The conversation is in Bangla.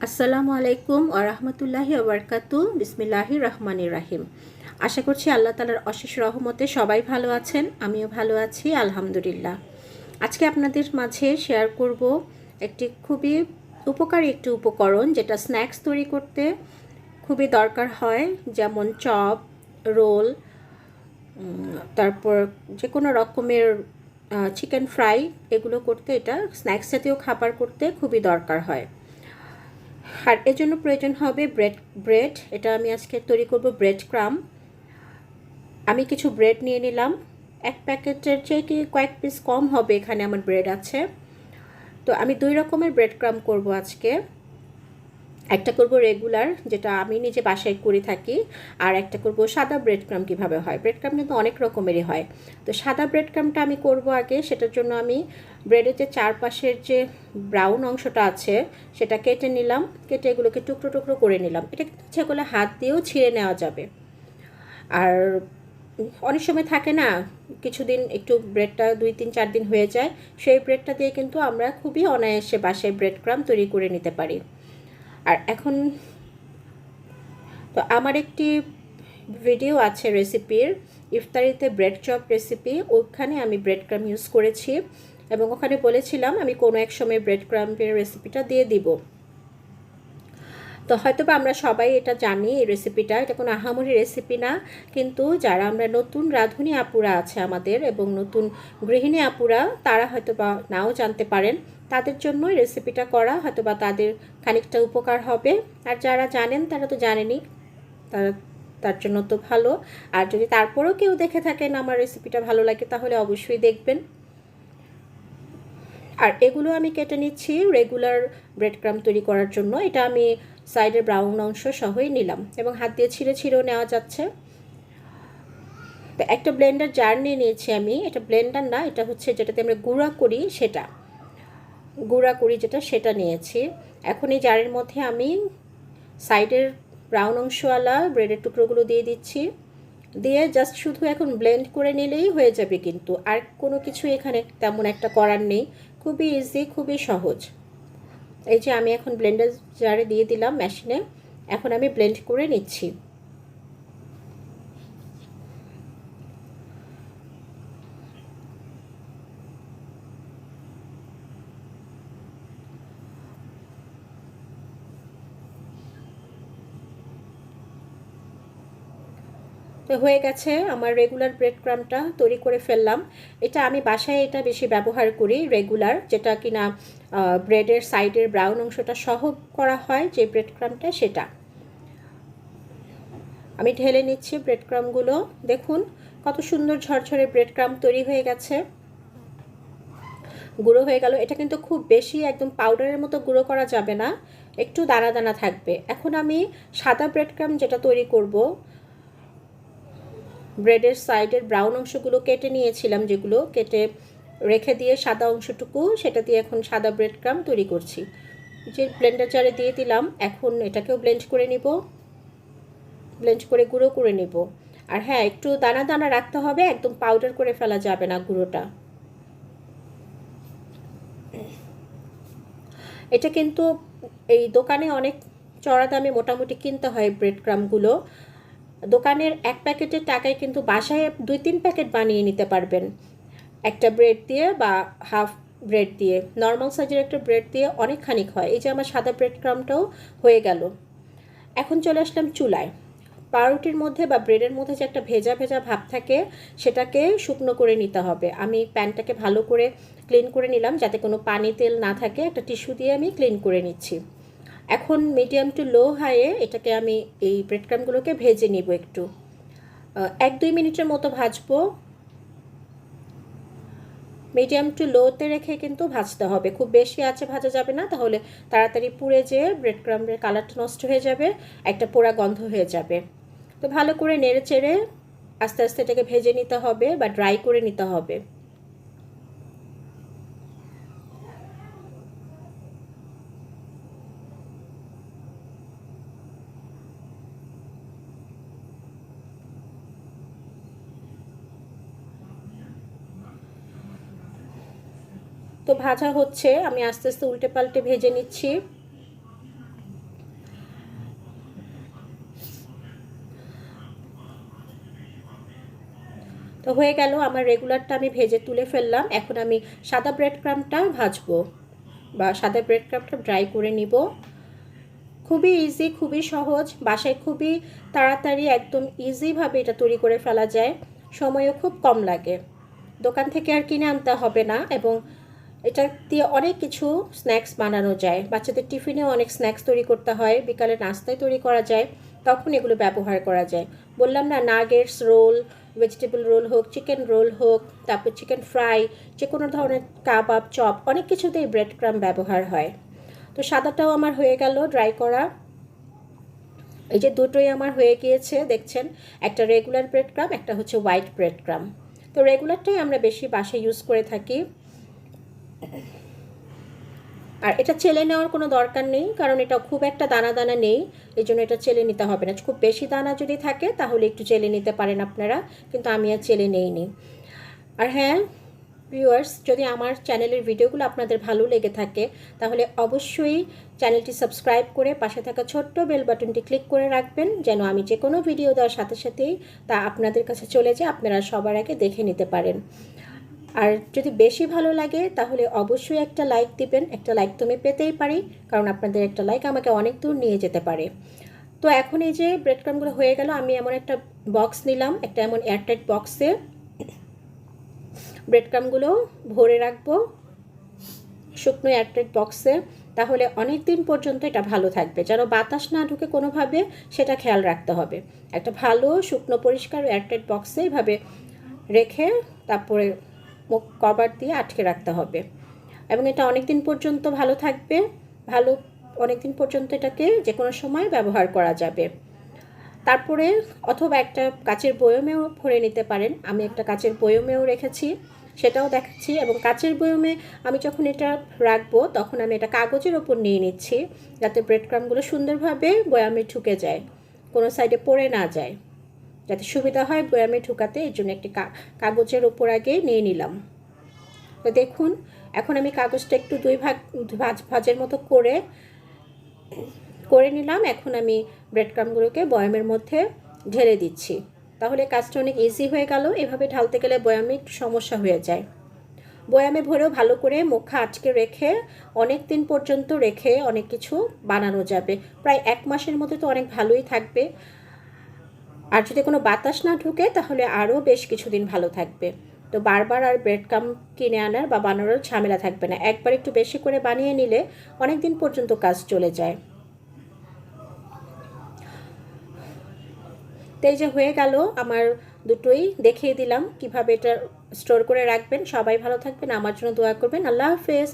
আসসালামু আলাইকুম ওয়া রাহমাতুল্লাহি ওয়া বারাকাতু। বিসমিল্লাহির রহমানির রহিম। আশা করছি আল্লাহ তাআলার অশেষ রহমতে সবাই ভালো আছেন, আমিও ভালো আছি আলহামদুলিল্লাহ। আজকে আপনাদের মাঝে শেয়ার করব একটি খুবই উপকারী একটি উপকরণ, যেটা স্ন্যাক্স তৈরি করতে খুবই দরকার হয়, যেমন চপ, রোল, তারপর যে কোনো রকমের চিকেন ফ্রাই, এগুলো করতে, এটা স্ন্যাক্স জাতীয় খাবার করতে খুবই দরকার হয়। আর এর জন্য প্রয়োজন হবে ব্রেড। এটা আমি আজকে তৈরি করব ব্রেড ক্রাম্ব। আমি কিছু ব্রেড নিয়ে নিলাম, এক প্যাকেটের চেয়ে কি কয়েক পিস কম হবে এখানে আমার ব্রেড আছে। তো আমি দুই রকমের ব্রেড ক্রাম্ব করব আজকে। একটা করব রেগুলার, যেটা আমি নিজে বাসায় করে থাকি, আর একটা করব সাদা ব্রেড ক্রাম্ব। কীভাবে হয়, ব্রেড ক্রাম্ব কিন্তু অনেক রকমেরই হয়। তো সাদা ব্রেড ক্রাম্বটা আমি করব আগে। সেটার জন্য আমি ব্রেডের যে চারপাশের যে ব্রাউন অংশটা আছে সেটা কেটে নিলাম, কেটে এগুলোকে টুকরো টুকরো করে নিলাম। এটা কিন্তু ইচ্ছে করলে হাত দিয়েও ছিঁড়ে নেওয়া যাবে। আর অনেক সময় থাকে না, কিছুদিন একটু ব্রেডটা 2-3-4 দিন হয়ে যায়, সেই ব্রেডটা দিয়ে কিন্তু আমরা খুবই অনায়াসে বাসায় ব্রেড ক্রাম্ব তৈরি করে নিতে পারি। আর এখন তো আমার একটি ভিডিও আছে রেসিপির, ইফতারিতে ব্রেড চপ রেসিপি, ওখানে আমি ব্রেড ক্রাম্ব ইউজ করেছি এবং ওখানে বলেছিলাম আমি কোনো এক সময় ব্রেড ক্রাম্বের রেসিপিটা দিয়ে দিব। তো হয়তো বা আমরা সবাই এটা জানি, এই রেসিপিটা, এটা কোনো আহামরি রেসিপি না, কিন্তু যারা আমরা নতুন রাঁধুনি আপুরা আছে আমাদের এবং নতুন গৃহিণী আপুরা, তারা হয়তো বা নাও জানতে পারেন। তাদের জন্য এই রেসিপিটা করা হয়তো বা তাদের খানিকটা উপকার হবে। আর যারা জানেন তারা তো জানেনই, তার জন্য তো ভালো। আর যদি তারপরেও কেউ দেখে থাকেন আমার রেসিপিটা ভালো লাগে, তাহলে অবশ্যই দেখবেন। আর এগুলো আমি কেটে নিচ্ছি রেগুলার ব্রেড ক্রাম্ব তৈরি করার জন্য। এটা আমি সাইডের ব্রাউন অংশ সহই নিলাম এবং হাত দিয়ে ছিঁড়ে ছিঁড়েও নেওয়া যাচ্ছে। তো একটা ব্লেন্ডার জার নিয়ে নিয়েছি আমি। এটা ব্লেন্ডার না, এটা হচ্ছে যেটাতে আমরা গুঁড়া করি সেটা নিয়েছি। এখন এই জারের মধ্যে আমি সাইডের ব্রাউন অংশওয়ালা ব্রেডের টুকরোগুলো দিয়ে দিচ্ছি, দিয়ে জাস্ট শুধু এখন ব্লেন্ড করে নিলেই হয়ে যাবে। কিন্তু আর কোনো কিছু এখানে তেমন একটা করার নেই, খুবই ইজি, খুবই সহজ। এই যে আমি এখন ব্লেন্ডার জারে দিয়ে দিলাম মেশিনে, এখন আমি ব্লেন্ড করে নিচ্ছি। তো হয়ে গেছে আমার রেগুলার ব্রেড ক্রাম্বটা তৈরি করে ফেললাম। এটা আমি বাসায় এটা বেশি ব্যবহার করি, রেগুলার, যেটা কিনা ব্রেডের সাইডের ব্রাউন অংশটা সহ করা হয় যে ব্রেড ক্রাম্বটা, সেটা আমি ঢেলে নিচ্ছি ব্রেড ক্রাম্বগুলো। দেখুন কত সুন্দর ঝরঝরে ব্রেড ক্রাম্ব তৈরি হয়ে গেছে, গুঁড়ো হয়ে গেল। এটা কিন্তু খুব বেশি একদম পাউডারের মতো গুঁড়ো করা যাবে না, একটু দানা দানা থাকবে। এখন আমি সাদা ব্রেড ক্রাম্ব যেটা তৈরি করব, ব্রেডের সাইডের ব্রাউন অংশগুলো কেটে নিয়েছিলাম, যেগুলো কেটে রেখে দিয়ে সাদা অংশটুকু, সেটা দিয়ে এখন সাদা ব্রেড ক্রাম্ব তৈরি করছি। যে ব্লেন্ডার জারে দিয়ে দিলাম, এখন এটাকেও ব্লেন্ড করে নিব, ব্লেন্ড করে গুঁড়ো করে নিব। আর হ্যাঁ, একটু দানা দানা রাখতে হবে, একদম পাউডার করে ফেলা যাবে না গুঁড়োটা। এটা কিন্তু এই দোকানে অনেক চড়া দামে মোটামুটি কিনতে হয় ব্রেড ক্রাম্বগুলো। দোকানের এক প্যাকেটের টাকায় কিন্তু বাসায় 2-3 প্যাকেট বানিয়ে নিতে পারবেন, একটা ব্রেড দিয়ে বা হাফ ব্রেড দিয়ে। নর্মাল সাইজের একটা ব্রেড দিয়ে অনেক খানিক হয়। এই যে আমার সাদা ব্রেড ক্রাম্বটাও হয়ে গেল। এখন চলে আসলাম চুলায়। পাউরুটির মধ্যে বা ব্রেডের মধ্যে যে একটা ভেজা ভেজা ভাব থাকে, সেটাকে শুকনো করে নিতে হবে। আমি প্যানটাকে ভালো করে ক্লিন করে নিলাম, যাতে কোনো পানি তেল না থাকে। একটা টিস্যু দিয়ে আমি ক্লিন করে নিচ্ছি। এখন মিডিয়াম টু লো হাইয়ে এটাকে আমি এই ব্রেড ক্রাম্বগুলোকে ভেজে নিব একটু, 1-2 মিনিটের মতো ভাজবো। মিডিয়াম টু লোতে রেখে কিন্তু ভাজতে হবে, খুব বেশি আঁচে ভাজা যাবে না, তাহলে তাড়াতাড়ি পুড়ে যেয়ে ব্রেড ক্রাম্বের কালারটা নষ্ট হয়ে যাবে, একটা পোড়া গন্ধ হয়ে যাবে। তো ভালো করে নেড়ে চেড়ে আস্তে আস্তে এটাকে ভেজে নিতে হবে বা ড্রাই করে নিতে হবে। তো ভাজা হচ্ছে, আমি আস্তে আস্তে উল্টে পাল্টে ভেজে নিচ্ছি। তো হয়ে গেল আমার রেগুলারটা আমি ভেজে তুলে ফেললাম। এখন আমি সাদা ব্রেড ক্রাম্বটা ভাজবো বা সাদা ব্রেড ক্রাম্বটা ড্রাই করে নিব। খুবই ইজি, খুবই সহজ, বাসায় খুবই তাড়াতাড়ি একদম ইজিভাবে এটা তৈরি করে ফেলা যায়, সময়ও খুব কম লাগে, দোকান থেকে আর কিনে আনতে হবে না। এবং এটা দিয়ে অনেক কিছু স্ন্যাক্স বানানো যায়, বাচ্চাদের টিফিনেও অনেক স্ন্যাক্স তৈরি করতে হয়, বিকালে নাস্তায় তৈরি করা যায়, তখন এগুলো ব্যবহার করা যায়। বললাম না, নাগেটস রোল, ভেজিটেবল রোল হোক, চিকেন রোল হোক, তারপর চিকেন ফ্রাই, যে কোনো ধরনের কাবাব, চপ, অনেক কিছুতেই ব্রেড ক্রাম্ব ব্যবহার হয়। তো সাদাটাও আমার হয়ে গেল ড্রাই করা। এই যে দুটোই আমার হয়ে গিয়েছে দেখছেন, একটা রেগুলার ব্রেড ক্রাম্ব, একটা হচ্ছে হোয়াইট ব্রেড ক্রাম্ব। তো রেগুলারটাই আমরা বেশি বাসায় ইউজ করে থাকি। আর এটা চেলে নেওয়ার কোনো দরকার নেই, কারণ এটা খুব একটা দানা দানা নেই, এই জন্য এটা চেলে নিতে হবে না। খুব বেশি দানা যদি থাকে তাহলে একটু চেলে নিতে পারেন আপনারা, কিন্তু আমি আর চেলে নেইনি। আর হ্যাঁ ভিউয়ার্স, যদি আমার চ্যানেলের ভিডিওগুলো আপনাদের ভালো লেগে থাকে তাহলে অবশ্যই চ্যানেলটি সাবস্ক্রাইব করে পাশে থাকা ছোট্ট বেল বাটনটি ক্লিক করে রাখবেন, যেন আমি যে কোনো ভিডিও দেওয়ার সাথে সাথেই তা আপনাদের কাছে চলে যায়, আপনারা সবার আগে দেখে নিতে পারেন। আর যদি বেশি ভালো লাগে তাহলে অবশ্যই একটা লাইক দিবেন, একটা লাইক তো আমি পেতেই পারি, কারণ আপনাদের একটা লাইক আমাকে অনেক দূর নিয়ে যেতে পারে। তো এখন এই যে ব্রেড ক্রাম্বগুলো হয়ে গেল, আমি এমন একটা বক্স নিলাম, একটা এমন এয়ারটাইট বক্সে ব্রেড ক্রাম্বগুলো ভরে রাখবো, শুকনো এয়ারটাইট বক্সে, তাহলে অনেক দিন পর্যন্ত এটা ভালো থাকবে, যেন বাতাস না ঢুকে কোনোভাবে, সেটা খেয়াল রাখতে হবে। একটা ভালো শুকনো পরিষ্কার এয়ারটাইট বক্সে এইভাবে রেখে তারপরে মুখ কভার দিয়ে আটকে রাখতে হবে, এবং এটা অনেক দিন পর্যন্ত ভালো থাকবে, অনেক দিন পর্যন্ত এটাকে যে কোনো সময় ব্যবহার করা যাবে। তারপরে অথবা একটা কাচের বয়মেও ভরে নিতে পারেন, আমি একটা কাচের বয়মেও রেখেছি, সেটাও দেখাচ্ছি। এবং কাচের বয়মে আমি যখন এটা রাখবো তখন আমি এটা কাগজের ওপর নিয়ে নিচ্ছি, যাতে ব্রেড ক্রাম্বগুলো সুন্দরভাবে বয়ামে ঢুকে যায়, কোনো সাইডে পড়ে না যায়, যাতে সুবিধা হয় বয়ামে ঢুকাতে। এর জন্য একটি কাগজের ওপর আগে নিয়ে নিলাম। তো দেখুন, এখন আমি কাগজটা একটু দুই ভাজের মতো করে নিলাম। এখন আমি ব্রেড ক্রাম্বগুলোকে বয়ামের মধ্যে ঢেলে দিচ্ছি, তাহলে কাজটা অনেক ইজি হয়ে গেল। এভাবে ঢালতে গেলে বয়ামে একটু সমস্যা হয়ে যায়। বয়ামে ভরেও ভালো করে মুখা আটকে রেখে অনেক দিন পর্যন্ত রেখে অনেক কিছু বানানো যাবে, প্রায় 1 মাসের মধ্যে তো অনেক ভালোই থাকবে। আর যদি কোনো বাতাস না ঢুকে তাহলে আরও বেশ কিছুদিন ভালো থাকবে। তো বারবার আর ব্রেড ক্রাম্ব কিনে আনার বা বানানোর ঝামেলা থাকবে না, একবার একটু বেশি করে বানিয়ে নিলে অনেক দিন পর্যন্ত কাজ চলে যায়। তো এই যে হয়ে গেল আমার দুটোই, দেখিয়ে দিলাম কিভাবে এটা স্টোর করে রাখবেন। সবাই ভালো থাকবেন, আমার জন্য দোয়া করবেন। আল্লাহ হাফেজ।